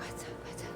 가자, 가자.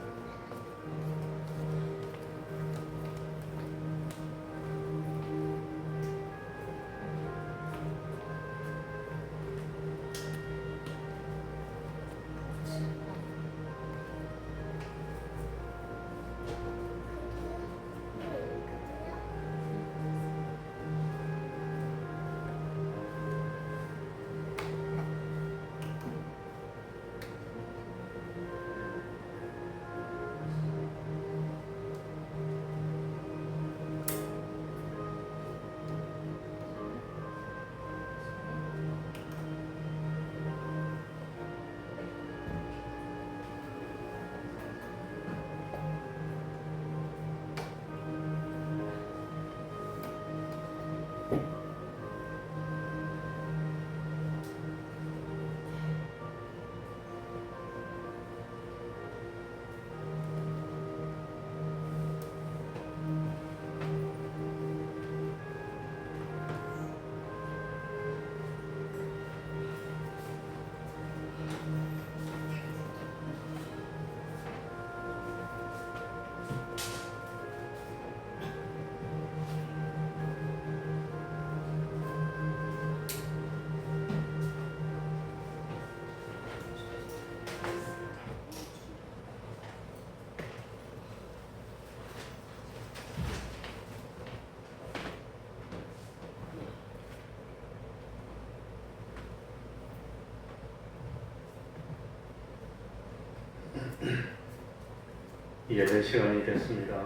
예배 시간이 됐습니다.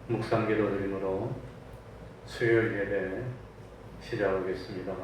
묵상기도 드림으로 수요일 예배 시작하겠습니다.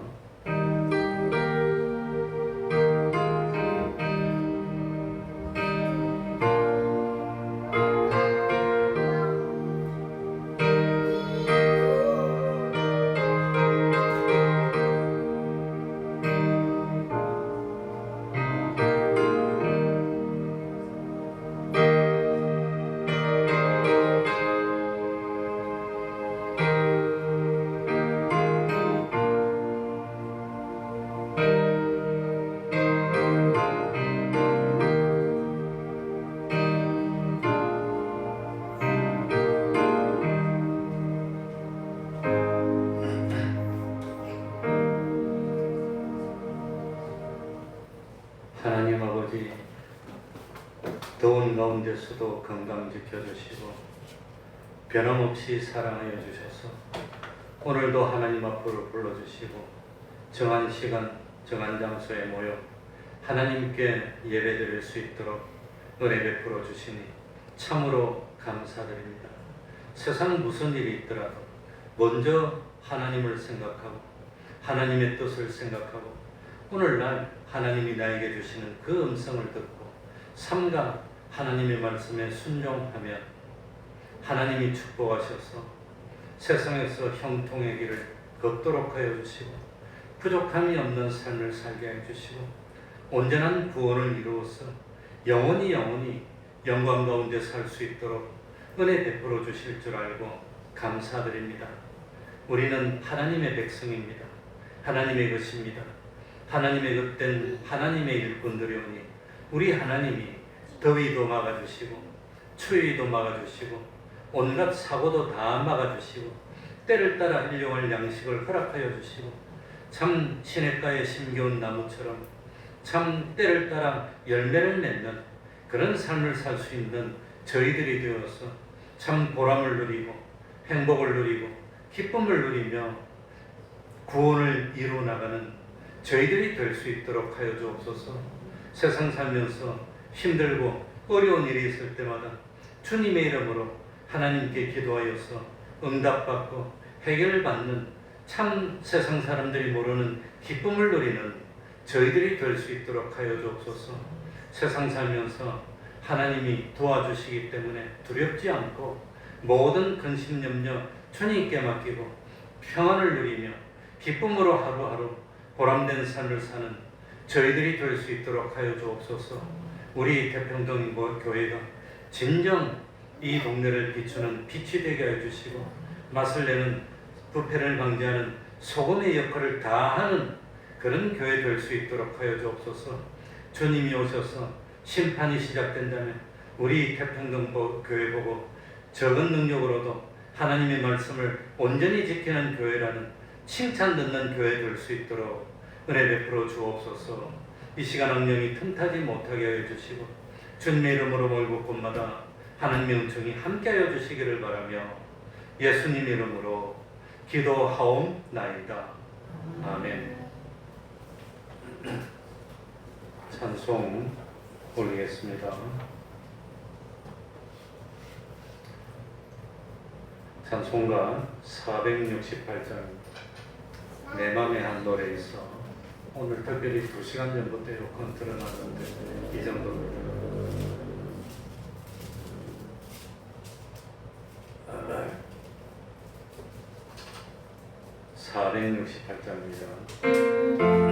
하나님 아버지, 더운 가운데서도 건강 지켜주시고 변함없이 사랑하여 주셔서 오늘도 하나님 앞으로 불러주시고 정한 시간, 정한 장소에 모여 하나님께 예배드릴 수 있도록 은혜 베풀어 주시니 참으로 감사드립니다. 세상 무슨 일이 있더라도 먼저 하나님을 생각하고 하나님의 뜻을 생각하고 오늘날 하나님이 나에게 주시는 그 음성을 듣고 삼가 하나님의 말씀에 순종하며 하나님이 축복하셔서 세상에서 형통의 길을 걷도록 하여 주시고 부족함이 없는 삶을 살게 해 주시고 온전한 구원을 이루어서 영원히 영광 가운데 살 수 있도록 은혜 베풀어 주실 줄 알고 감사드립니다. 우리는 하나님의 백성입니다. 하나님의 것입니다. 하나님의 것된 하나님의 일꾼들이오니 우리 하나님이 더위도 막아주시고 추위도 막아주시고 온갖 사고도 다 막아주시고 때를 따라 일용할 양식을 허락하여 주시고 참 시냇가에 심겨운 나무처럼 참 때를 따라 열매를 맺는 그런 삶을 살 수 있는 저희들이 되어서 참 보람을 누리고 행복을 누리고 기쁨을 누리며 구원을 이루어 나가는 저희들이 될 수 있도록 하여 주옵소서. 세상 살면서 힘들고 어려운 일이 있을 때마다 주님의 이름으로 하나님께 기도하여서 응답받고 해결받는 참 세상 사람들이 모르는 기쁨을 누리는 저희들이 될 수 있도록 하여 주옵소서. 세상 살면서 하나님이 도와주시기 때문에 두렵지 않고 모든 근심 염려 주님께 맡기고 평안을 누리며 기쁨으로 하루하루 보람된 삶을 사는 저희들이 될 수 있도록 하여 주옵소서. 우리 태평동 교회가 진정 이 동네를 비추는 빛이 되게 해 주시고 맛을 내는 부패를 방지하는 소금의 역할을 다하는 그런 교회 될 수 있도록 하여 주옵소서. 주님이 오셔서 심판이 시작된다면 우리 태평동 교회 보고 적은 능력으로도 하나님의 말씀을 온전히 지키는 교회라는 칭찬 듣는 교회 될 수 있도록 은혜 베풀어 주옵소서. 이 시간 악령이 틈타지 못하게 하여 주시고 주님의 이름으로 멀고 곳마다 하나님의 은총이 함께하여 주시기를 바라며 예수님 이름으로 기도하옵나이다. 아멘. 찬송 올리겠습니다. 찬송가 468장 내 맘에 한 노래 있어. 오늘 특별히 2시간 전부터 에어컨 틀어놨는데 이 정도로 468장입니다.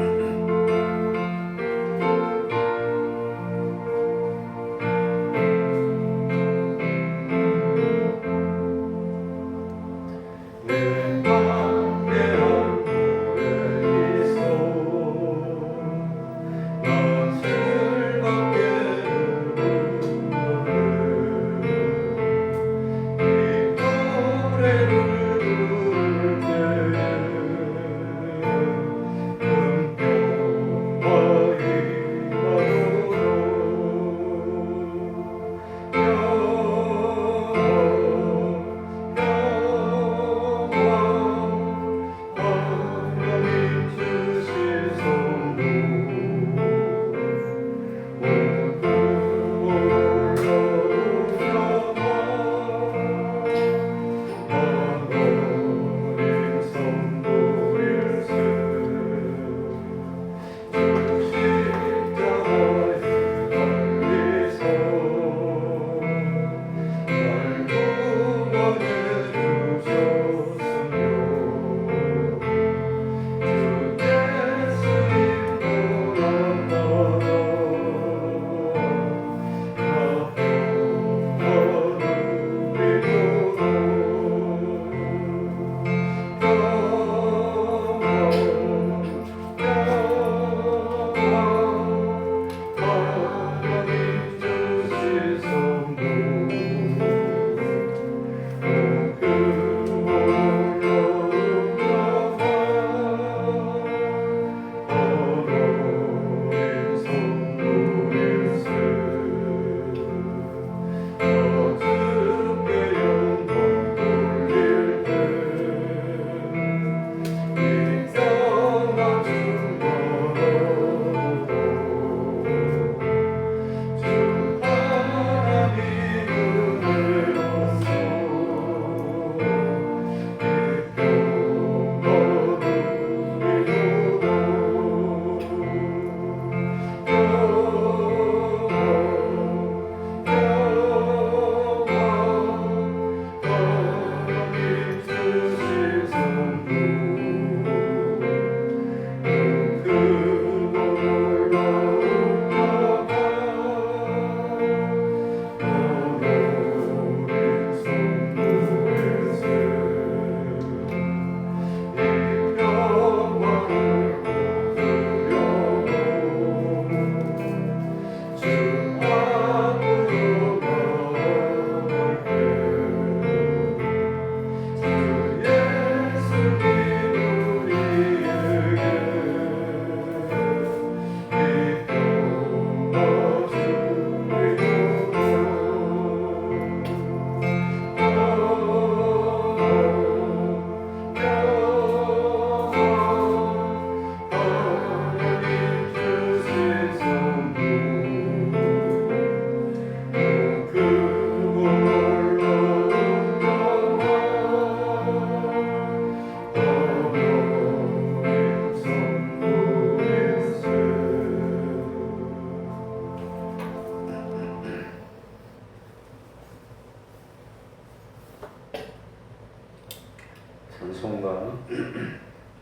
찬송가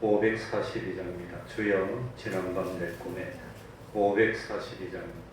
542장입니다. 주여 지난밤 내 꿈에 542장입니다.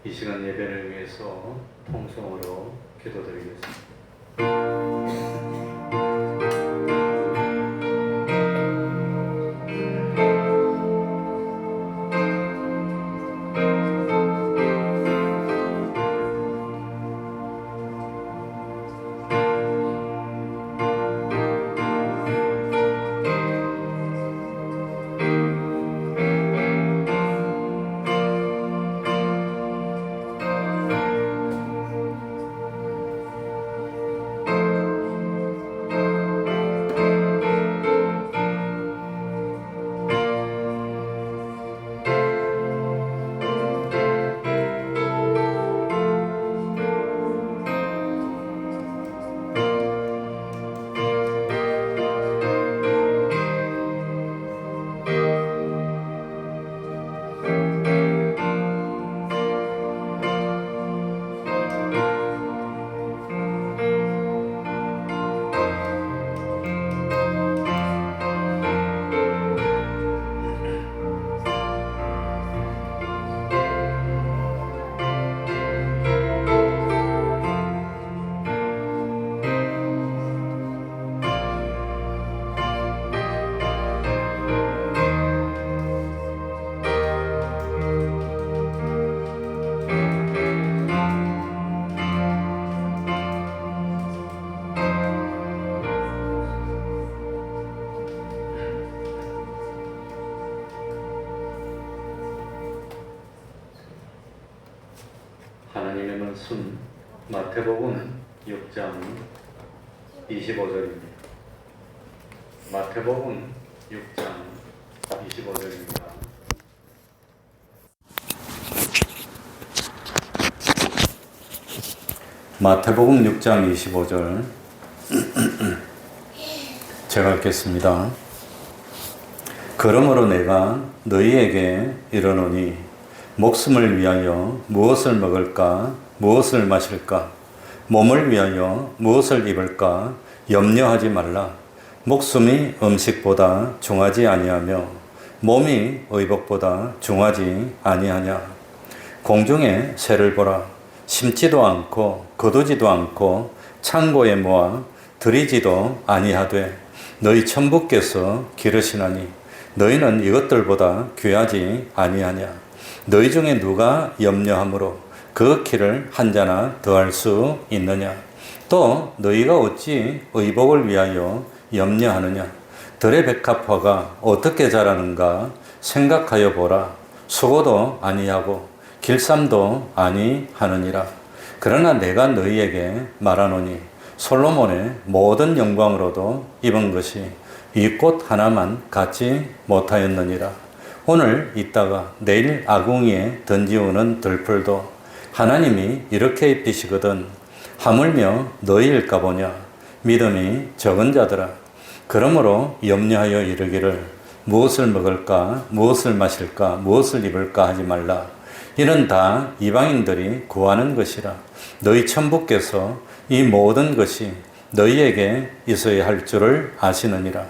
이 시간 예배를 위해서 통성으로 기도드리겠습니다. 하나님의 말씀 마태복음 6장 25절입니다. 마태복음 6장 25절입니다. 마태복음 6장 25절 제가 읽겠습니다. 그러므로 내가 너희에게 이르노니 목숨을 위하여 무엇을 먹을까 무엇을 마실까 몸을 위하여 무엇을 입을까 염려하지 말라. 목숨이 음식보다 중하지 아니하며 몸이 의복보다 중하지 아니하냐. 공중의 새를 보라. 심지도 않고 거두지도 않고 창고에 모아 들이지도 아니하되 너희 천부께서 기르시나니 너희는 이것들보다 귀하지 아니하냐. 너희 중에 누가 염려함으로 그 키를 한 자나 더할 수 있느냐. 또 너희가 어찌 의복을 위하여 염려하느냐. 들의 백합화가 어떻게 자라는가 생각하여 보라. 수고도 아니하고 길쌈도 아니하느니라. 그러나 내가 너희에게 말하노니 솔로몬의 모든 영광으로도 입은 것이 이 꽃 하나만 갖지 못하였느니라. 오늘 있다가 내일 아궁이에 던지우는 들풀도 하나님이 이렇게 입히시거든 하물며 너희일까 보냐. 믿음이 적은 자들아. 그러므로 염려하여 이르기를 무엇을 먹을까 무엇을 마실까 무엇을 입을까 하지 말라. 이는 다 이방인들이 구하는 것이라. 너희 천부께서 이 모든 것이 너희에게 있어야 할 줄을 아시느니라.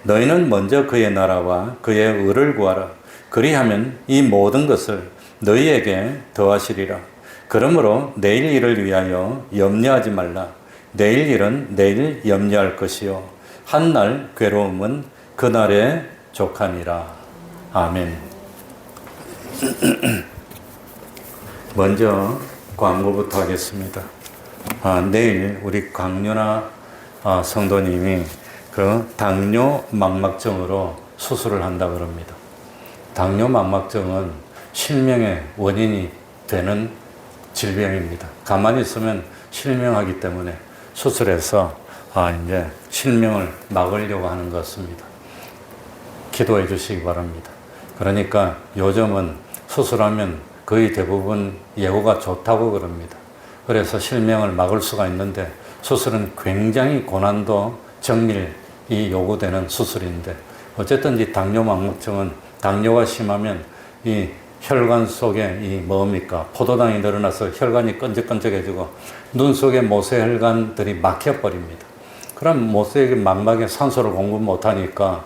너희는 먼저 그의 나라와 그의 의를 구하라. 그리하면 이 모든 것을 너희에게 더하시리라. 그러므로 내일 일을 위하여 염려하지 말라. 내일 일은 내일 염려할 것이요 한날 괴로움은 그날에 족하니라. 아멘. 먼저 광고부터 하겠습니다. 내일 우리 강윤아 성도님이 그 당뇨 망막증으로 수술을 한다 그럽니다. 당뇨 망막증은 실명의 원인이 되는 질병입니다. 가만히 있으면 실명하기 때문에 수술해서 이제 실명을 막으려고 하는 것 같습니다. 기도해 주시기 바랍니다. 그러니까 요즘은 수술하면 거의 대부분 예후가 좋다고 그럽니다. 그래서 실명을 막을 수가 있는데 수술은 굉장히 고난도 정밀이 요구되는 수술인데 어쨌든 이 당뇨 망막증은 당뇨가 심하면 이 혈관 속에 이 뭡니까 포도당이 늘어나서 혈관이 끈적끈적해지고 눈 속에 모세혈관들이 막혀버립니다. 그럼 모세의 망막에 산소를 공급 못하니까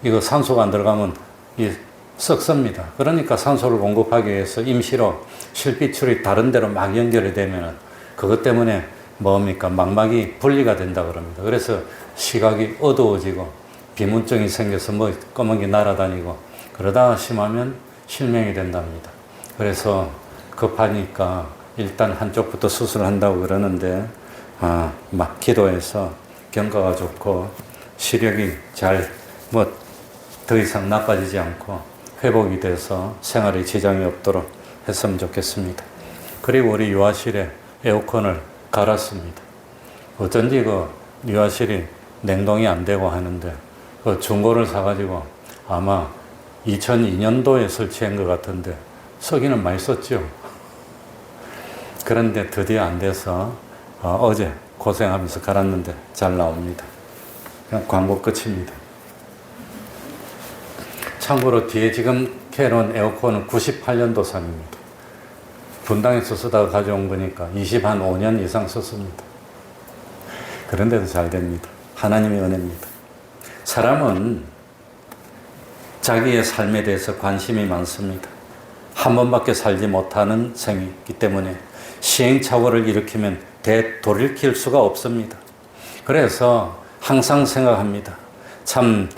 이거 산소가 안 들어가면 이 썩습니다. 그러니까 산소를 공급하기 위해서 임시로 실핏줄이 다른 데로 막 연결이 되면 그것 때문에 뭡니까 망막이 분리가 된다 그럽니다. 그래서 시각이 어두워지고 비문증이 생겨서 뭐 검은 게 날아다니고 그러다가 심하면 실명이 된답니다. 그래서 급하니까 일단 한쪽부터 수술을 한다고 그러는데 막 기도해서 경과가 좋고 시력이 잘 더 이상 나빠지지 않고 회복이 돼서 생활에 지장이 없도록 했으면 좋겠습니다. 그리고 우리 유아실에 에어컨을 갈았습니다. 어쩐지 그 유아실이 냉동이 안 되고 하는데 그 중고를 사가지고 아마 2002년도에 설치한 것 같은데 쓰기는 많이 썼죠. 그런데 드디어 안 돼서 어제 고생하면서 갈았는데 잘 나옵니다. 그냥 광고 끝입니다. 참고로 뒤에 지금 캐놓은 에어컨은 98년도산입니다. 분당에서 쓰다가 가져온 거니까 25년 이상 썼습니다. 그런데도 잘 됩니다. 하나님의 은혜입니다. 사람은 자기의 삶에 대해서 관심이 많습니다. 한 번밖에 살지 못하는 생이기 때문에 시행착오를 일으키면 되돌이킬 수가 없습니다. 그래서 항상 생각합니다. 참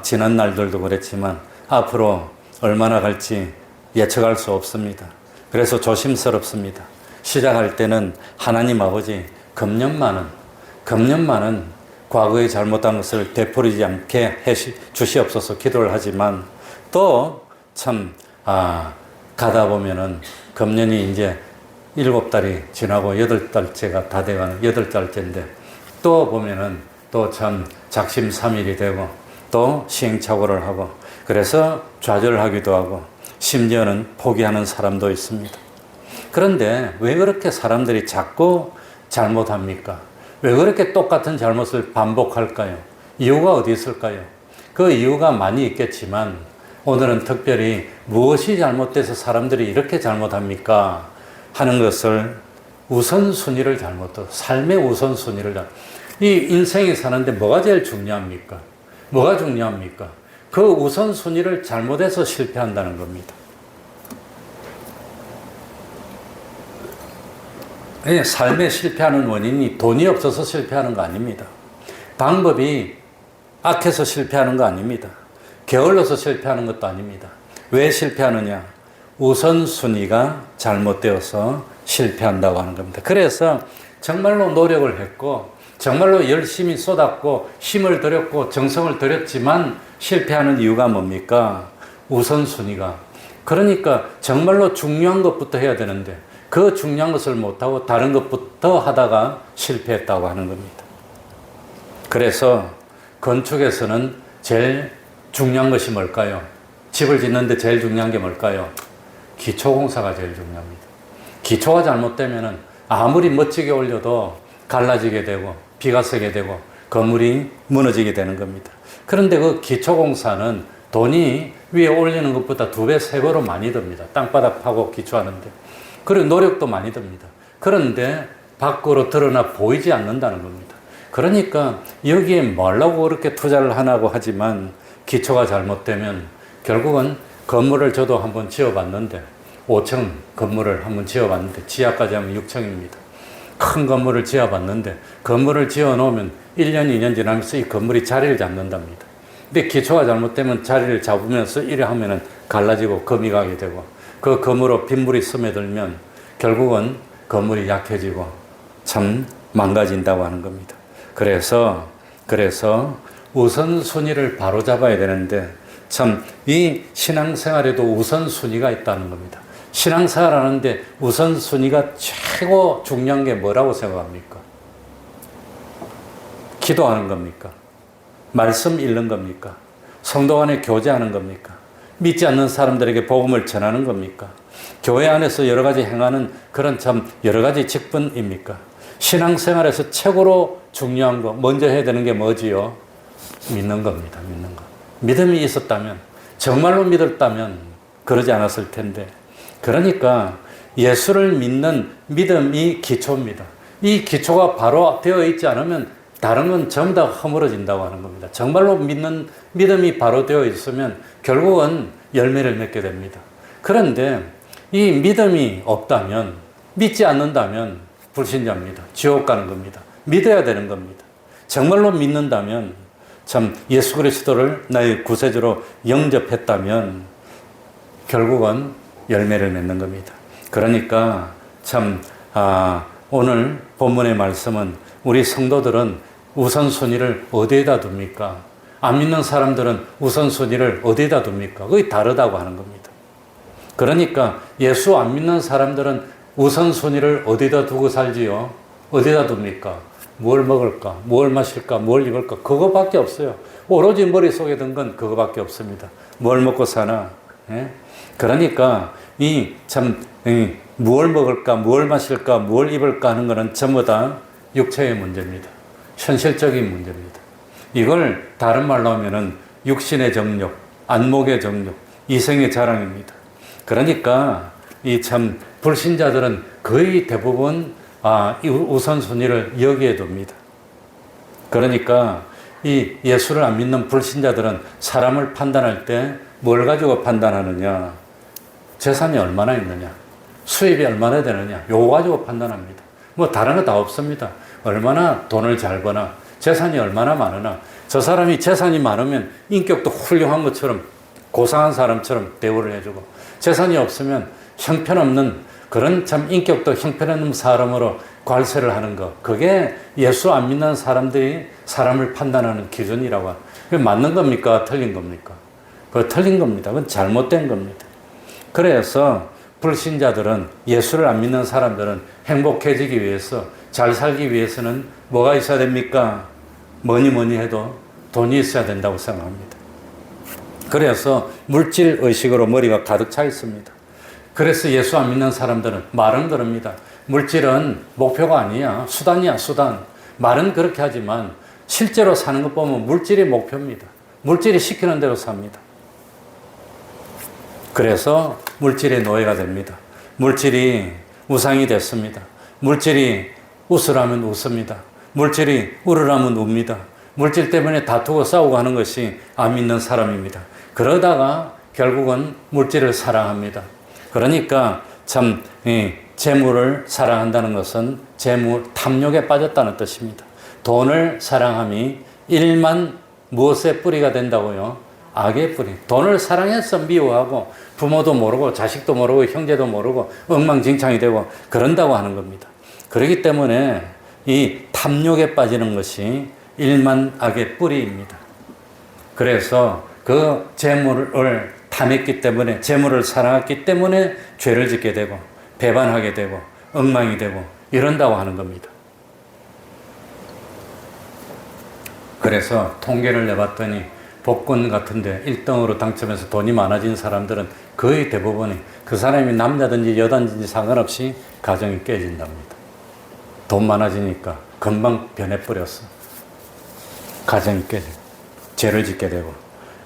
지난 날들도 그랬지만 앞으로 얼마나 갈지 예측할 수 없습니다. 그래서 조심스럽습니다. 시작할 때는 하나님 아버지 금년만은 과거에 잘못한 것을 되풀이지 않게 해 주시옵소서 기도를 하지만 또 참 가다 보면은 금년이 이제 7달이 지나고 8달째가 다 돼가는 8달째인데 또 보면은 또 참 작심삼일이 되고 또 시행착오를 하고 그래서 좌절하기도 하고 심지어는 포기하는 사람도 있습니다. 그런데 왜 그렇게 사람들이 자꾸 잘못합니까? 왜 그렇게 똑같은 잘못을 반복할까요? 이유가 어디 있을까요? 그 이유가 많이 있겠지만 오늘은 특별히 무엇이 잘못돼서 사람들이 이렇게 잘못합니까? 하는 것을 우선순위를 잘못해서 삶의 우선순위를 이 인생에 사는데 뭐가 제일 중요합니까? 뭐가 중요합니까? 그 우선순위를 잘못해서 실패한다는 겁니다. 삶에 실패하는 원인이 돈이 없어서 실패하는 거 아닙니다. 방법이 악해서 실패하는 거 아닙니다. 게을러서 실패하는 것도 아닙니다. 왜 실패하느냐? 우선순위가 잘못되어서 실패한다고 하는 겁니다. 그래서 정말로 노력을 했고 정말로 열심히 쏟았고 힘을 들였고 정성을 들였지만 실패하는 이유가 뭡니까? 우선순위가. 그러니까 정말로 중요한 것부터 해야 되는데 그 중요한 것을 못하고 다른 것부터 하다가 실패했다고 하는 겁니다. 그래서 건축에서는 제일 중요한 것이 뭘까요? 집을 짓는데 제일 중요한 게 뭘까요? 기초공사가 제일 중요합니다. 기초가 잘못되면 아무리 멋지게 올려도 갈라지게 되고 비가 세게 되고 건물이 무너지게 되는 겁니다. 그런데 그 기초공사는 돈이 위에 올리는 것보다 2배, 3배로 많이 듭니다. 땅바닥 파고 기초하는데. 그리고 노력도 많이 듭니다. 그런데 밖으로 드러나 보이지 않는다는 겁니다. 그러니까 여기에 뭐라고 그렇게 투자를 하냐고 하지만 기초가 잘못되면 결국은 건물을 저도 한번 지어봤는데 5층 건물을 한번 지어봤는데 지하까지 하면 6층입니다. 큰 건물을 지어봤는데 건물을 지어놓으면 1년, 2년 지나면서 이 건물이 자리를 잡는답니다. 근데 기초가 잘못되면 자리를 잡으면서 이래 하면은 갈라지고 금이 가게 되고 그 금으로 빗물이 스며들면 결국은 건물이 약해지고 참 망가진다고 하는 겁니다. 그래서 우선순위를 바로 잡아야 되는데 참 이 신앙생활에도 우선순위가 있다는 겁니다. 신앙생활 하는데 우선순위가 최고 중요한 게 뭐라고 생각합니까? 기도하는 겁니까? 말씀 읽는 겁니까? 성도 간에 교제하는 겁니까? 믿지 않는 사람들에게 복음을 전하는 겁니까? 교회 안에서 여러 가지 행하는 그런 참 여러 가지 직분입니까? 신앙생활에서 최고로 중요한 거 먼저 해야 되는 게 뭐지요? 믿는 겁니다. 믿는 거. 믿음이 있었다면 정말로 믿었다면 그러지 않았을 텐데 그러니까 예수를 믿는 믿음이 기초입니다. 이 기초가 바로 되어 있지 않으면 다른 건 전부 다 허물어진다고 하는 겁니다. 정말로 믿는 믿음이 바로 되어 있으면 결국은 열매를 맺게 됩니다. 그런데 이 믿음이 없다면 믿지 않는다면 불신자입니다. 지옥 가는 겁니다. 믿어야 되는 겁니다. 정말로 믿는다면 참 예수 그리스도를 나의 구세주로 영접했다면 결국은 열매를 맺는 겁니다. 그러니까 참 오늘 본문의 말씀은 우리 성도들은 우선순위를 어디에다 둡니까? 안 믿는 사람들은 우선순위를 어디에다 둡니까? 그게 다르다고 하는 겁니다. 그러니까 예수 안 믿는 사람들은 우선순위를 어디다 두고 살지요? 어디다 둡니까? 뭘 먹을까? 뭘 마실까? 뭘 입을까? 그거밖에 없어요. 오로지 머릿속에 든 건 그거밖에 없습니다. 뭘 먹고 사나? 예? 그러니까 뭘 먹을까? 뭘 마실까? 뭘 입을까? 하는 거는 전부 다 육체의 문제입니다. 현실적인 문제입니다. 이걸 다른 말로 하면은 육신의 정욕, 안목의 정욕, 이생의 자랑입니다. 그러니까 이 참 불신자들은 거의 대부분 이 우선순위를 여기에 둡니다. 그러니까 이 예수를 안 믿는 불신자들은 사람을 판단할 때 뭘 가지고 판단하느냐? 재산이 얼마나 있느냐? 수입이 얼마나 되느냐? 요거 가지고 판단합니다. 뭐 다른 거 다 없습니다. 얼마나 돈을 잘 버나, 재산이 얼마나 많으나, 저 사람이 재산이 많으면 인격도 훌륭한 것처럼 고상한 사람처럼 대우를 해주고, 재산이 없으면 형편없는 그런 참 인격도 형편없는 사람으로 괄세를 하는 것, 그게 예수 안 믿는 사람들이 사람을 판단하는 기준이라고 합니다. 그게 맞는 겁니까? 틀린 겁니까? 그거 틀린 겁니다. 그건 잘못된 겁니다. 그래서 불신자들은, 예수를 안 믿는 사람들은 행복해지기 위해서, 잘 살기 위해서는 뭐가 있어야 됩니까? 뭐니 해도 돈이 있어야 된다고 생각합니다. 그래서 물질 의식으로 머리가 가득 차 있습니다. 그래서 예수 안 믿는 사람들은 말은 그럽니다. 물질은 목표가 아니야. 수단이야, 수단. 말은 그렇게 하지만 실제로 사는 것 보면 물질이 목표입니다. 물질이 시키는 대로 삽니다. 그래서 물질의 노예가 됩니다. 물질이 우상이 됐습니다. 물질이 웃으라면 웃습니다. 물질이 울으라면 웁니다. 물질 때문에 다투고 싸우고 하는 것이 안 믿는 사람입니다. 그러다가 결국은 물질을 사랑합니다. 그러니까 참 재물을 사랑한다는 것은 재물 탐욕에 빠졌다는 뜻입니다. 돈을 사랑함이 일만 무엇의 뿌리가 된다고요? 악의 뿌리. 돈을 사랑해서 미워하고 부모도 모르고 자식도 모르고 형제도 모르고 엉망진창이 되고 그런다고 하는 겁니다. 그렇기 때문에 이 탐욕에 빠지는 것이 일만 악의 뿌리입니다. 그래서 그 재물을 탐했기 때문에, 재물을 사랑했기 때문에 죄를 짓게 되고 배반하게 되고 엉망이 되고 이런다고 하는 겁니다. 그래서 통계를 내봤더니 복권 같은데 1등으로 당첨해서 돈이 많아진 사람들은 거의 대부분이 그 사람이 남자든지 여자든지 상관없이 가정이 깨진답니다. 돈 많아지니까 금방 변해버렸어. 가정이 깨지고 죄를 짓게 되고.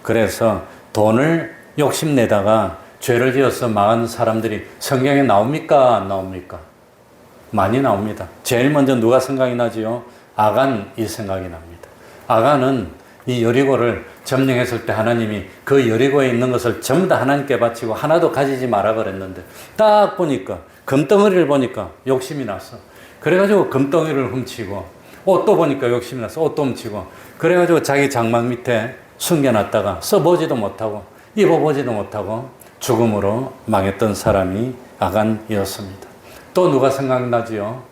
그래서 돈을 욕심내다가 죄를 지어서 망한 사람들이 성경에 나옵니까? 안 나옵니까? 많이 나옵니다. 제일 먼저 누가 생각이 나지요? 아간이 생각이 납니다. 아간은 이 여리고를 점령했을 때 하나님이 그 여리고에 있는 것을 전부 다 하나님께 바치고 하나도 가지지 마라 그랬는데 딱 보니까 금덩어리를 보니까 욕심이 났어. 그래가지고 금덩어리를 훔치고 옷도 보니까 욕심이 났어. 옷도 훔치고 그래가지고 자기 장막 밑에 숨겨놨다가 써보지도 못하고 입어보지도 못하고 죽음으로 망했던 사람이 아간이었습니다. 또 누가 생각나지요?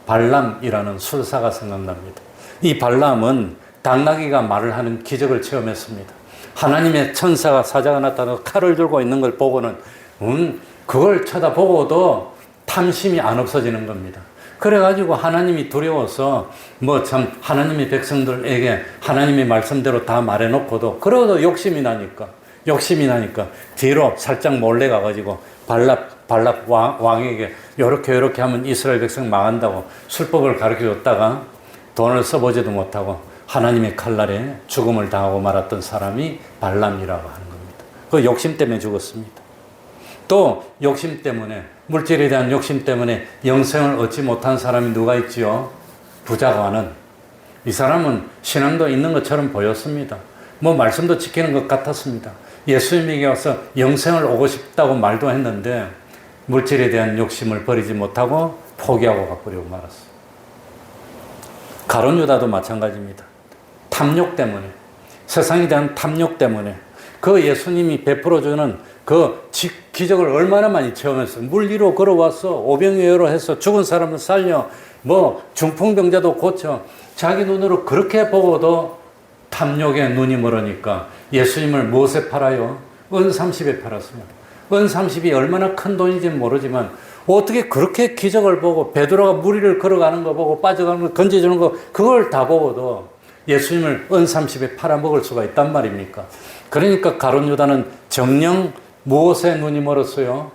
발람이라는 술사가 생각납니다. 이 발람은 당나귀가 말을 하는 기적을 체험했습니다. 하나님의 천사가 사자가 나타나서 칼을 들고 있는 걸 보고는 그걸 쳐다보고도 탐심이 안 없어지는 겁니다. 그래가지고 하나님이 두려워서 하나님의 백성들에게 하나님의 말씀대로 다 말해놓고도 그러고도 욕심이 나니까 뒤로 살짝 몰래 가가지고 발랍 왕에게 요렇게 하면 이스라엘 백성 망한다고 술법을 가르쳐줬다가 돈을 써보지도 못하고 하나님의 칼날에 죽음을 당하고 말았던 사람이 발람이라고 하는 겁니다. 그 욕심 때문에 죽었습니다. 또 욕심 때문에 물질에 대한 욕심 때문에 영생을 얻지 못한 사람이 누가 있지요? 부자관은. 이 사람은 신앙도 있는 것처럼 보였습니다. 말씀도 지키는 것 같았습니다. 예수님에게 와서 영생을 오고 싶다고 말도 했는데 물질에 대한 욕심을 버리지 못하고 포기하고 가버리고 말았어요. 가룟 유다도 마찬가지입니다. 탐욕 때문에, 세상에 대한 탐욕 때문에 그 예수님이 베풀어주는 그 기적을 얼마나 많이 체험했어요. 물 위로 걸어왔어. 오병이어로 해서 죽은 사람을 살려. 중풍병자도 고쳐. 자기 눈으로 그렇게 보고도 탐욕에 눈이 멀으니까 예수님을 무엇에 팔아요? 은 30에 팔았습니다. 은 30이 얼마나 큰 돈인지는 모르지만 어떻게 그렇게 기적을 보고 베드로가 물 위를 걸어가는 거 보고 빠져가는 거 건져주는 거 그걸 다 보고도 예수님을 은 30에 팔아먹을 수가 있단 말입니까? 그러니까 가룟 유다는 정녕 무엇에 눈이 멀었어요?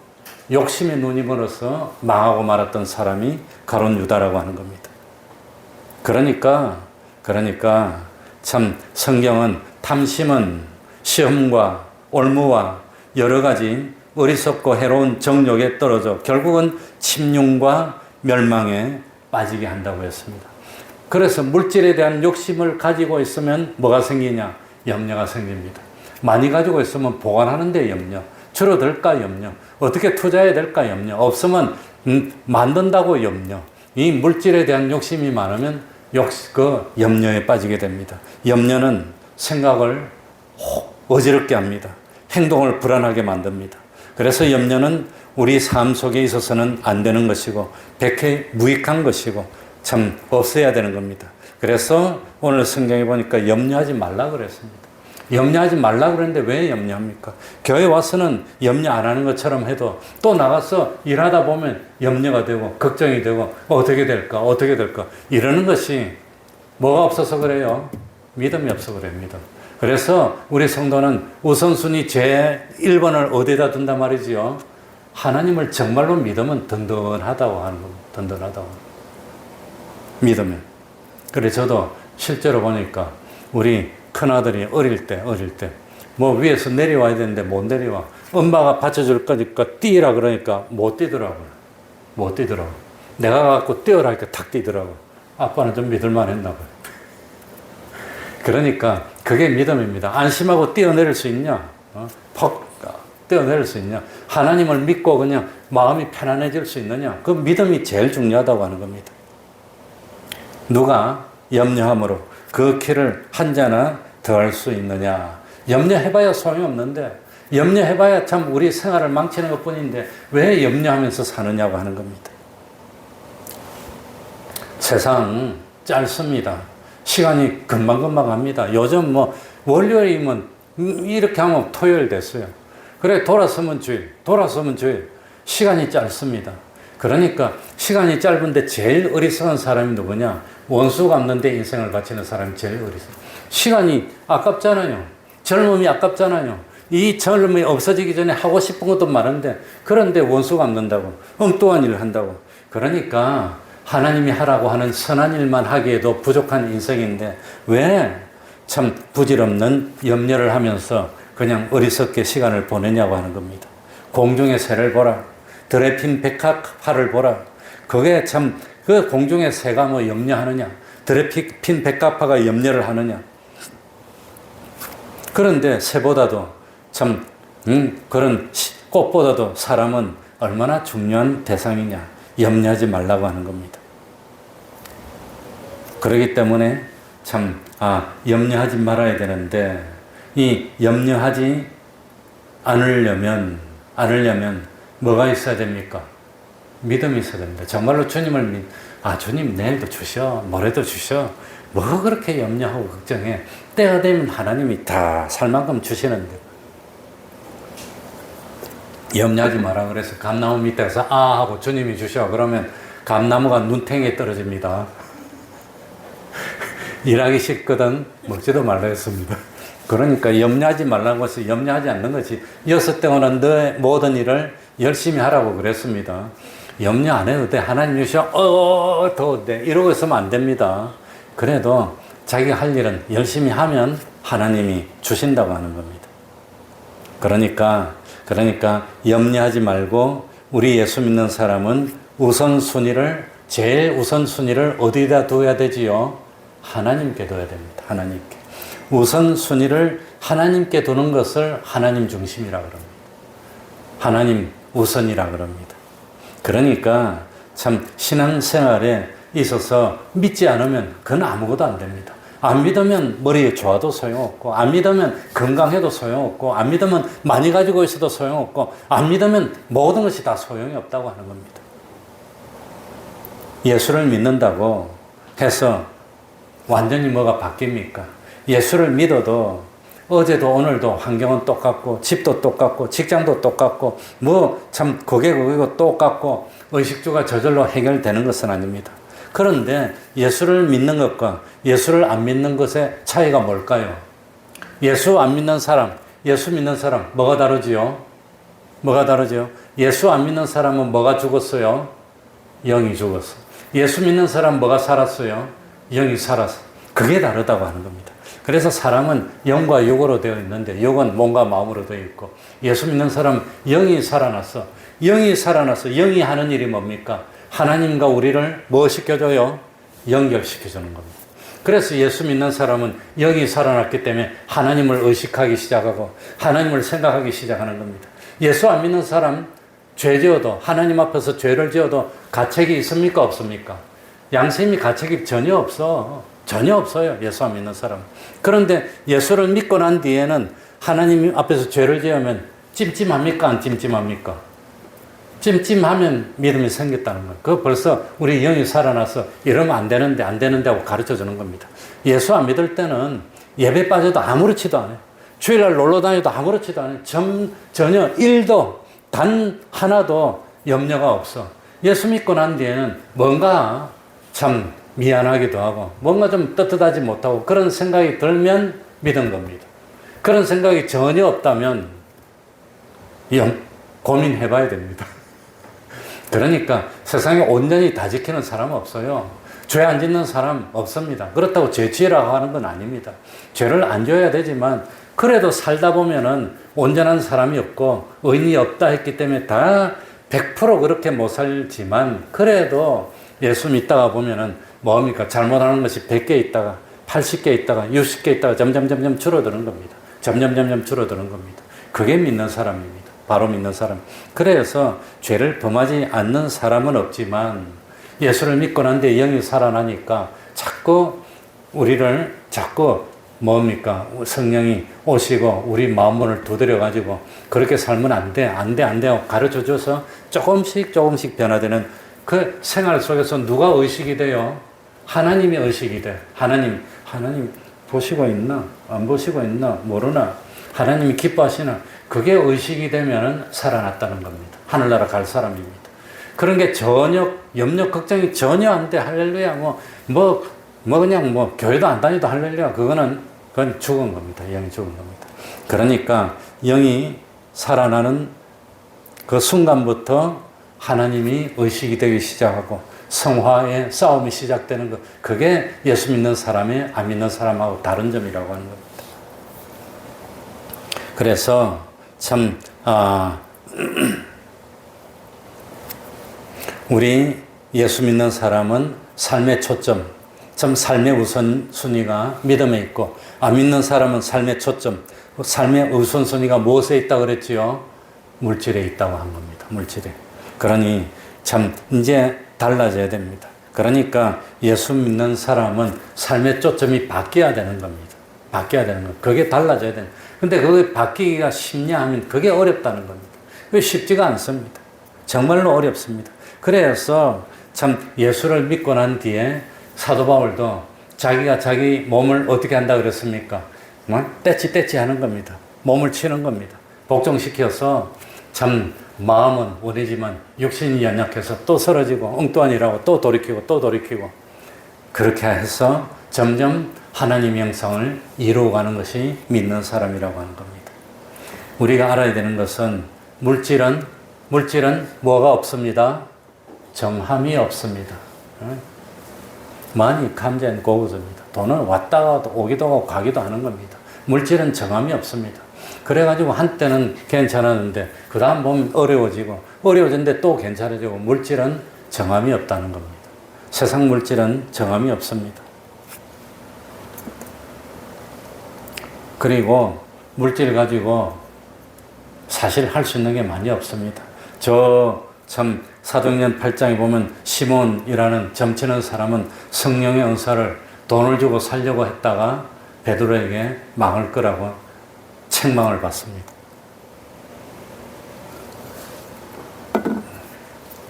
욕심에 눈이 멀어서 망하고 말았던 사람이 가룟 유다라고 하는 겁니다. 그러니까 참 성경은 탐심은 시험과 올무와 여러 가지 어리석고 해로운 정욕에 떨어져 결국은 침륜과 멸망에 빠지게 한다고 했습니다. 그래서 물질에 대한 욕심을 가지고 있으면 뭐가 생기냐? 염려가 생깁니다. 많이 가지고 있으면 보관하는 데 염려, 줄어들까 염려, 어떻게 투자해야 될까 염려, 없으면 만든다고 염려. 이 물질에 대한 욕심이 많으면 그 염려에 빠지게 됩니다. 염려는 생각을 어지럽게 합니다. 행동을 불안하게 만듭니다. 그래서 염려는 우리 삶 속에 있어서는 안 되는 것이고 백해 무익한 것이고 참 없어야 되는 겁니다. 그래서 오늘 성경에 보니까 염려하지 말라 그랬습니다. 염려하지 말라 그랬는데 왜 염려합니까? 교회 와서는 염려 안 하는 것처럼 해도 또 나가서 일하다 보면 염려가 되고 걱정이 되고 어떻게 될까 이러는 것이 뭐가 없어서 그래요? 믿음이 없어 그래요, 믿음. 그래서 우리 성도는 우선순위 제1번을 어디다 둔단 말이지요? 하나님을 정말로 믿으면 든든하다고 하는 겁니다. 든든하다고. 믿으면. 그래, 저도 실제로 보니까 우리 큰아들이 어릴 때, 뭐 위에서 내려와야 되는데 못 내려와. 엄마가 받쳐줄 거니까 뛰라 그러니까 못 뛰더라고요. 못 뛰더라고요. 내가 갖고 뛰어라 하니까 탁 뛰더라고요. 아빠는 좀 믿을만 했나 봐요. 그러니까 그게 믿음입니다. 안심하고 뛰어내릴 수 있냐? 퍽 뛰어내릴 수 있냐? 하나님을 믿고 그냥 마음이 편안해질 수 있느냐? 그 믿음이 제일 중요하다고 하는 겁니다. 누가 염려함으로 그 키를 한 자나 더할 수 있느냐? 염려해봐야 소용이 없는데, 염려해봐야 참 우리 생활을 망치는 것 뿐인데 왜 염려하면서 사느냐고 하는 겁니다. 세상 짧습니다. 시간이 금방금방 갑니다. 요즘 뭐 월요일이면 이렇게 하면 토요일 됐어요. 그래, 돌아서면 주일. 시간이 짧습니다. 그러니까 시간이 짧은데 제일 어리석은 사람이 누구냐? 원수 갚는데 인생을 바치는 사람이 제일 어리석어요. 시간이 아깝잖아요. 젊음이 아깝잖아요. 이 젊음이 없어지기 전에 하고 싶은 것도 많은데, 그런데 원수 갚는다고, 엉뚱한 일을 한다고. 그러니까 하나님이 하라고 하는 선한 일만 하기에도 부족한 인생인데 왜 참 부질없는 염려를 하면서 그냥 어리석게 시간을 보내냐고 하는 겁니다. 공중의 새를 보라. 들에 핀 백합화를 보라. 그게 참, 그 공중의 새가 뭐 염려하느냐? 들에 핀 백합화가 염려를 하느냐? 그런데 새보다도 참, 그런 꽃보다도 사람은 얼마나 중요한 대상이냐? 염려하지 말라고 하는 겁니다. 그렇기 때문에 참, 염려하지 말아야 되는데, 이 염려하지 않으려면 뭐가 있어야 됩니까? 믿음이 있어야 됩니다. 정말로 주님을 주님 내일도 주셔, 모레도 주셔. 뭐 그렇게 염려하고 걱정해. 때가 되면 하나님이 다 살 만큼 주시는데. 염려하지 마라 그래서 감나무 밑에서 하고 주님이 주셔. 그러면 감나무가 눈탱이에 떨어집니다. 일하기 싫거든 먹지도 말라 했습니다. 그러니까 염려하지 말라는 것이 염려하지 않는 것이, 6 동안은 너의 모든 일을 열심히 하라고 그랬습니다. 염려 안 해도 돼. 하나님 주셔. 더운데 이러고 있으면 안 됩니다. 그래도 자기가 할 일은 열심히 하면 하나님이 주신다고 하는 겁니다. 그러니까 염려하지 말고 우리 예수 믿는 사람은 제일 우선순위를 어디다 둬야 되지요? 하나님께 둬야 됩니다. 하나님께. 우선순위를 하나님께 두는 것을 하나님 중심이라 그럽니다. 하나님 우선이라 그럽니다. 그러니까 참 신앙생활에 있어서 믿지 않으면 그건 아무것도 안 됩니다. 안 믿으면 머리에 좋아도 소용없고, 안 믿으면 건강해도 소용없고, 안 믿으면 많이 가지고 있어도 소용없고, 안 믿으면 모든 것이 다 소용이 없다고 하는 겁니다. 예수를 믿는다고 해서 완전히 뭐가 바뀝니까? 예수를 믿어도 어제도 오늘도 환경은 똑같고, 집도 똑같고, 직장도 똑같고, 뭐 참 그게 똑같고, 의식주가 저절로 해결되는 것은 아닙니다. 그런데 예수를 믿는 것과 예수를 안 믿는 것의 차이가 뭘까요? 예수 안 믿는 사람, 예수 믿는 사람, 뭐가 다르지요? 뭐가 다르죠? 예수 안 믿는 사람은 뭐가 죽었어요? 영이 죽었어. 예수 믿는 사람 뭐가 살았어요? 영이 살았어. 그게 다르다고 하는 겁니다. 그래서 사람은 영과 육으로 되어 있는데, 육은 몸과 마음으로 되어 있고, 예수 믿는 사람 영이 살아났어. 영이 살아났어. 영이 하는 일이 뭡니까? 하나님과 우리를 뭐 시켜줘요? 연결시켜주는 겁니다. 그래서 예수 믿는 사람은 영이 살아났기 때문에 하나님을 의식하기 시작하고 하나님을 생각하기 시작하는 겁니다. 예수 안 믿는 사람, 죄 지어도, 하나님 앞에서 죄를 지어도 가책이 있습니까? 없습니까? 양심이 가책이 전혀 없어. 전혀 없어요. 예수 안 믿는 사람. 그런데 예수를 믿고 난 뒤에는 하나님 앞에서 죄를 지으면 찜찜합니까? 안 찜찜합니까? 찜찜하면 믿음이 생겼다는 거예요. 그거 벌써 우리 영이 살아나서 이러면 안 되는데 하고 가르쳐 주는 겁니다. 예수 안 믿을 때는 예배 빠져도 아무렇지도 않아요. 주일날 놀러 다녀도 아무렇지도 않아요. 전혀 일도 단 하나도 염려가 없어. 예수 믿고 난 뒤에는 뭔가 참 미안하기도 하고 뭔가 좀 떳떳하지 못하고 그런 생각이 들면 믿은 겁니다. 그런 생각이 전혀 없다면 고민해 봐야 됩니다. 그러니까 세상에 온전히 다 지키는 사람은 없어요. 죄 안 짓는 사람 없습니다. 그렇다고 죄 지으라고 하는 건 아닙니다. 죄를 안 지어야 되지만 그래도 살다 보면은 온전한 사람이 없고 의인이 없다 했기 때문에 다 100% 그렇게 못 살지만 그래도 예수 믿다가 보면은 뭡니까? 잘못하는 것이 100개 있다가 80개 있다가 60개 있다가 점점 줄어드는 겁니다. 점점 줄어드는 겁니다. 그게 믿는 사람입니다. 바로 믿는 사람. 그래서 죄를 범하지 않는 사람은 없지만 예수를 믿고 난 뒤에 영이 살아나니까 자꾸 우리를 뭡니까? 성령이 오시고 우리 마음문을 두드려가지고 그렇게 살면 안 돼 하고 가르쳐 줘서 조금씩 변화되는 그 생활 속에서 누가 의식이 돼요? 하나님이 의식이 돼. 하나님 보시고 있나? 안 보시고 있나? 모르나? 하나님이 기뻐하시나? 그게 의식이 되면은 살아났다는 겁니다. 하늘나라 갈 사람입니다. 그런 게 전혀 염려 걱정이 전혀 안 돼. 할렐루야 그냥 교회도 안 다니도 할렐루야 그건 죽은 겁니다. 영이 죽은 겁니다. 그러니까 영이 살아나는 그 순간부터 하나님이 의식이 되기 시작하고 성화의 싸움이 시작되는 것. 그게 예수 믿는 사람이 안 믿는 사람하고 다른 점이라고 하는 겁니다. 그래서 우리 예수 믿는 사람은 삶의 초점, 삶의 우선순위가 믿음에 있고 안 믿는 사람은 삶의 초점, 삶의 우선순위가 무엇에 있다고 그랬지요? 물질에 있다고 한 겁니다. 물질에. 그러니 이제 달라져야 됩니다. 그러니까 예수 믿는 사람은 삶의 초점이 바뀌어야 되는 겁니다. 바뀌어야 되는 겁니다. 그게 달라져야 되는. 근데 그게 바뀌기가 쉽냐 하면 그게 어렵다는 겁니다. 그게 쉽지가 않습니다. 정말로 어렵습니다. 그래서 예수를 믿고 난 뒤에 사도 바울도 자기가 자기 몸을 어떻게 한다 그랬습니까? 떼치 하는 겁니다. 몸을 치는 겁니다. 복종시켜서 마음은 원이지만 육신이 연약해서 또 쓰러지고 엉뚱한이라고 또 돌이키고 그렇게 해서 점점 하나님 형상을 이루어가는 것이 믿는 사람이라고 하는 겁니다. 우리가 알아야 되는 것은 물질은 뭐가 없습니다? 정함이 없습니다. 많이 감전 고구조입니다. 돈은 왔다가 오기도 하고 가기도 하는 겁니다. 물질은 정함이 없습니다. 그래가지고 한때는 괜찮았는데 그 다음 보면 어려워지는데 또 괜찮아지고 물질은 정함이 없다는 겁니다. 세상 물질은 정함이 없습니다. 그리고 물질 가지고 사실 할 수 있는 게 많이 없습니다. 사도행전 8장에 보면 시몬이라는 점치는 사람은 성령의 은사를 돈을 주고 살려고 했다가 베드로에게 망을 끄라고 책망을 받습니다.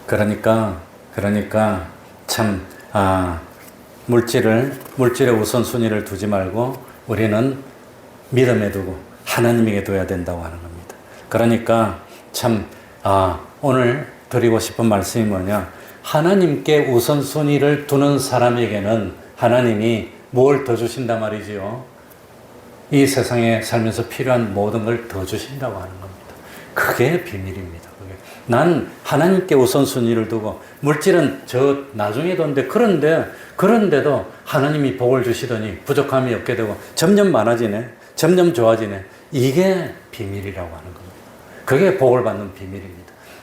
그러니까 물질의 우선순위를 두지 말고 우리는 믿음에 두고 하나님에게 둬야 된다고 하는 겁니다. 그러니까 오늘 드리고 싶은 말씀이 뭐냐? 하나님께 우선순위를 두는 사람에게는 하나님이 뭘 더 주신단 말이지요? 이 세상에 살면서 필요한 모든 걸 더 주신다고 하는 겁니다. 그게 비밀입니다. 난 하나님께 우선순위를 두고 물질은 저 나중에 뒀는데 그런데도 하나님이 복을 주시더니 부족함이 없게 되고 점점 많아지네. 점점 좋아지네. 이게 비밀이라고 하는 겁니다. 그게 복을 받는 비밀입니다.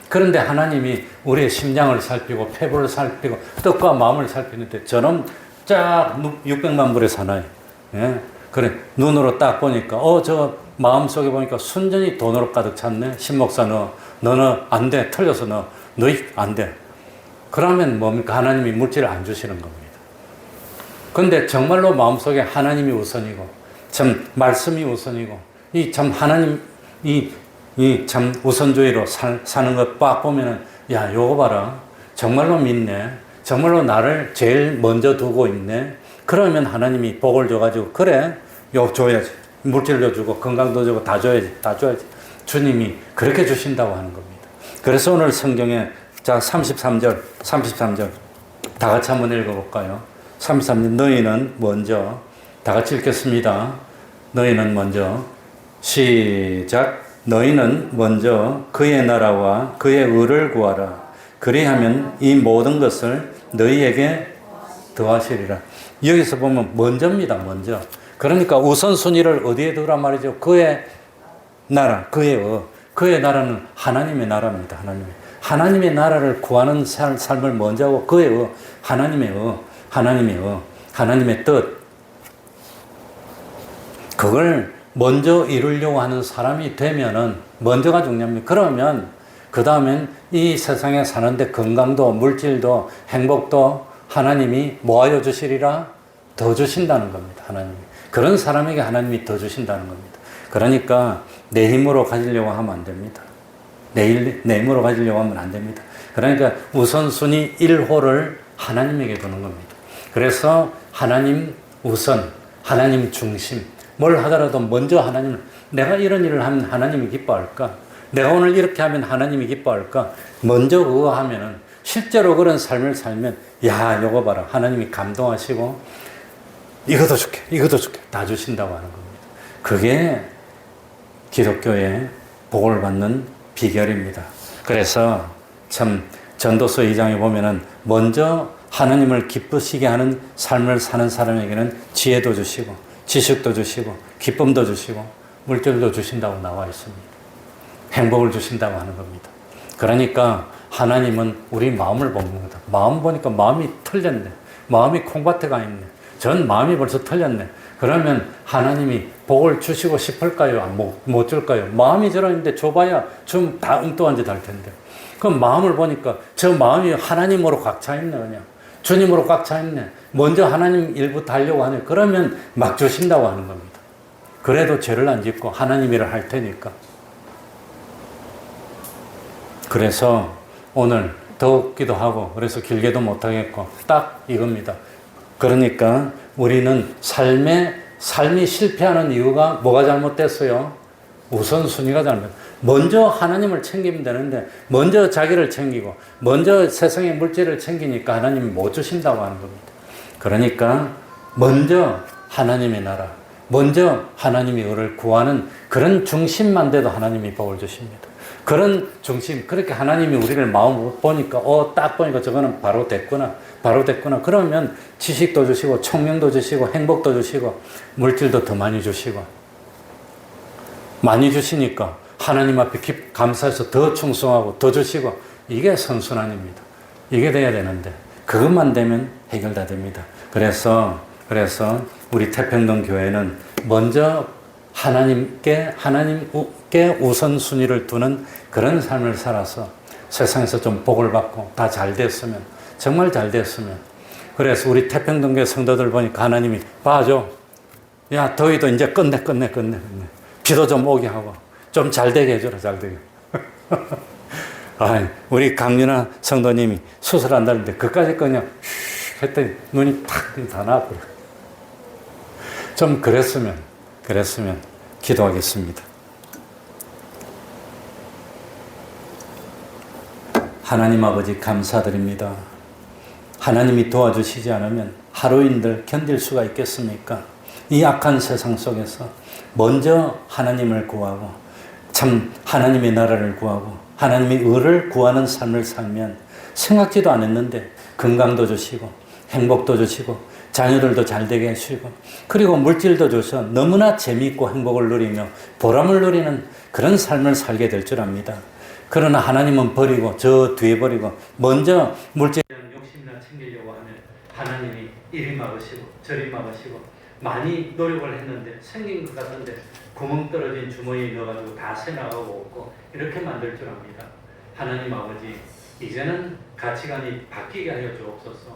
그런데 하나님이 우리의 심장을 살피고 폐부를 살피고 뜻과 마음을 살피는데 저놈 쫙 600만 불의 사나이. 예? 그래 눈으로 딱 보니까 저 마음속에 보니까 순전히 돈으로 가득 찼네. 신목사 너는 안 돼. 틀려서 너희 안 돼. 그러면 뭡니까? 하나님이 물질을 안 주시는 겁니다. 근데 정말로 마음속에 하나님이 우선이고 말씀이 우선이고 하나님 우선주의로 사는 것 빡 보면은 야 요거 봐라. 정말로 믿네. 정말로 나를 제일 먼저 두고 있네. 그러면 하나님이 복을 줘가지고 그래 요 줘야지. 물질도 주고 건강도 주고 다 줘야지. 주님이 그렇게 주신다고 하는 겁니다. 그래서 오늘 성경에 33절 다 같이 한번 읽어볼까요? 33절 너희는 먼저 다 같이 읽겠습니다. 너희는 먼저 시작. 너희는 먼저 그의 나라와 그의 의를 구하라. 그리하면 이 모든 것을 너희에게 더하시리라. 여기서 보면 먼저입니다. 먼저. 그러니까 우선순위를 어디에 두라 말이죠. 그의 나라, 그의 나라는 하나님의 나라입니다. 하나님의 나라를 구하는 삶을 먼저 하고 그의 하나님의 뜻, 그걸 먼저 이루려고 하는 사람이 되면은 먼저가 중요합니다. 그러면 그 다음엔 이 세상에 사는데 건강도 물질도 행복도 하나님이 뭐하여 주시리라? 더 주신다는 겁니다. 하나님이. 그런 사람에게 하나님이 더 주신다는 겁니다. 그러니까 내 힘으로 가지려고 하면 안 됩니다. 내 힘으로 가지려고 하면 안 됩니다. 그러니까 우선순위 1호를 하나님에게 두는 겁니다. 그래서 하나님 우선, 하나님 중심, 뭘 하더라도 먼저 하나님을, 내가 이런 일을 하면 하나님이 기뻐할까? 내가 오늘 이렇게 하면 하나님이 기뻐할까? 먼저 그거 하면은 실제로 그런 삶을 살면 야, 요거 봐라. 하나님이 감동하시고 이것도 줄게 다 주신다고 하는 겁니다. 그게 기독교의 복을 받는 비결입니다. 그래서 참 전도서 2장에 보면은 먼저 하나님을 기쁘시게 하는 삶을 사는 사람에게는 지혜도 주시고 지식도 주시고 기쁨도 주시고 물질도 주신다고 나와 있습니다. 행복을 주신다고 하는 겁니다. 그러니까 하나님은 우리 마음을 보는 거다. 마음 보니까 마음이 틀렸네. 마음이 콩밭에 가 있네. 전 마음이 벌써 틀렸네. 그러면 하나님이 복을 주시고 싶을까요? 못 줄까요? 마음이 저러는데 줘봐야 좀 다 엉뚱한 짓 할 텐데. 그럼 마음을 보니까 저 마음이 하나님으로 꽉 차 있네, 그냥. 주님으로 꽉 차 있네. 먼저 하나님 일부터 하려고 하네. 그러면 막 주신다고 하는 겁니다. 그래도 죄를 안 짓고 하나님 일을 할 테니까. 그래서 오늘 더욱기도 하고, 그래서 길게도 못하겠고, 딱 이겁니다. 그러니까 우리는 삶이 실패하는 이유가 뭐가 잘못됐어요? 우선순위가 잘못. 먼저 하나님을 챙기면 되는데, 먼저 자기를 챙기고, 먼저 세상의 물질을 챙기니까 하나님이 못 주신다고 하는 겁니다. 그러니까 먼저 하나님의 나라, 먼저 하나님의 의를 구하는 그런 중심만 돼도 하나님이 복을 주십니다. 그런 중심, 그렇게 하나님이 우리를 마음 보니까, 딱 보니까 저거는 바로 됐구나. 그러면 지식도 주시고, 총명도 주시고, 행복도 주시고, 물질도 더 많이 주시고. 많이 주시니까 하나님 앞에 감사해서 더 충성하고, 더 주시고, 이게 선순환입니다. 이게 돼야 되는데, 그것만 되면 해결 다 됩니다. 그래서 우리 태평동 교회는 먼저 하나님께 우선순위를 두는 그런 삶을 살아서 세상에서 좀 복을 받고 다 잘 됐으면, 정말 잘 됐으면. 그래서 우리 태평동교회 성도들 보니까 하나님이 봐줘. 야, 더위도 이제 끝내. 비도 좀 오게 하고 좀 잘 되게 해줘라, 잘 되게. 우리 강윤아 성도님이 수술한다는데 그까짓 그냥 했더니 눈이 탁 다 나왔더라. 좀 그랬으면 기도하겠습니다. 하나님 아버지 감사드립니다. 하나님이 도와주시지 않으면 하루인들 견딜 수가 있겠습니까? 이 악한 세상 속에서 먼저 하나님을 구하고 참 하나님의 나라를 구하고 하나님의 의를 구하는 삶을 살면 생각지도 않았는데 건강도 주시고 행복도 주시고 자녀들도 잘 되게 해주시고 그리고 물질도 줘서 너무나 재미있고 행복을 누리며 보람을 누리는 그런 삶을 살게 될 줄 압니다. 그러나 하나님은 버리고 저 뒤에 버리고 먼저 물질 욕심이나 챙기려고 하면 하나님이 이리 막으시고 저리 막으시고 많이 노력을 했는데 생긴 것 같은데 구멍 떨어진 주머니에 넣어가지고 다 새나가고 없고 이렇게 만들 줄 압니다. 하나님 아버지 이제는 가치관이 바뀌게 하여 주옵소서.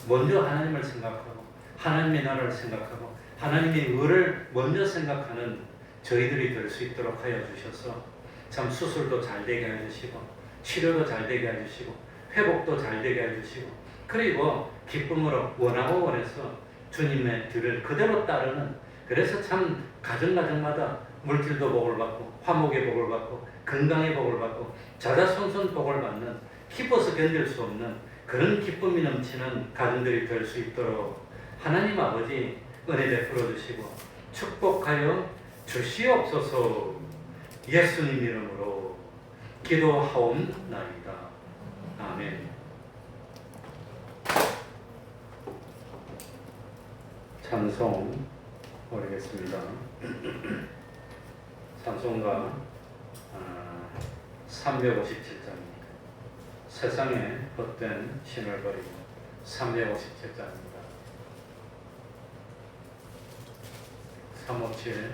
먼저 하나님을 생각하고 하나님의 나라를 생각하고 하나님의 의를 먼저 생각하는 저희들이 될 수 있도록 하여 주셔서 참 수술도 잘 되게 해주시고 치료도 잘 되게 해주시고 회복도 잘 되게 해주시고 그리고 기쁨으로 원하고 원해서 주님의 뒤를 그대로 따르는 그래서 참 가정마다 물질도 복을 받고 화목의 복을 받고 건강의 복을 받고 자자손손 복을 받는 기뻐서 견딜 수 없는 그런 기쁨이 넘치는 가정들이 될 수 있도록 하나님 아버지 은혜 베풀어 주시고 축복하여 주시옵소서. 예수님 이름으로 기도하옵나이다. 아멘. 찬송 올리겠습니다. 찬송가 357장입니다. 세상에 헛된 신을 버리고 357장입니다. 357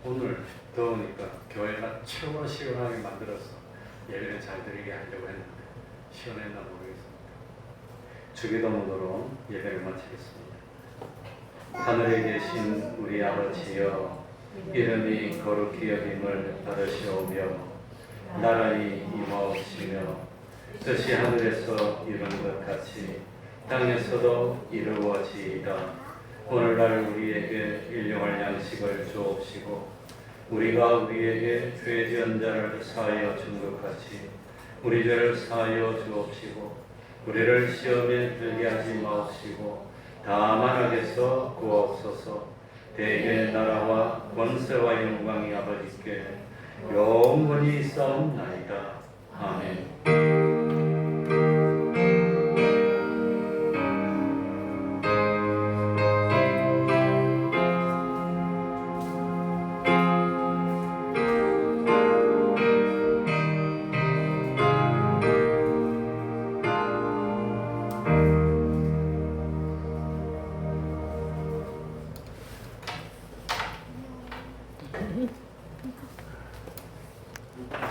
오늘 더우니까 교회가 최고로 시원하게 만들어서 예배를 잘 드리게 하려고 했는데 시원했나 모르겠습니다. 주기도문으로 예배를 마치겠습니다. 하늘에 계신 우리 아버지여, 이름이 거룩히 여김을 받으시오며 나라의 임하옵시며 뜻이 하늘에서 이룬 것 같이 땅에서도 이루어지이다. 오늘날 우리에게 일용할 양식을 주옵시고 우리가 우리에게 죄 지은 자를 사하여 준 것 같이 우리 죄를 사하여 주옵시고 우리를 시험에 들게 하지 마옵시고 다만 악에서 구하옵소서. 대개 나라와 권세와 영광이 아버지께 영원히 있사옵나이다. 아멘.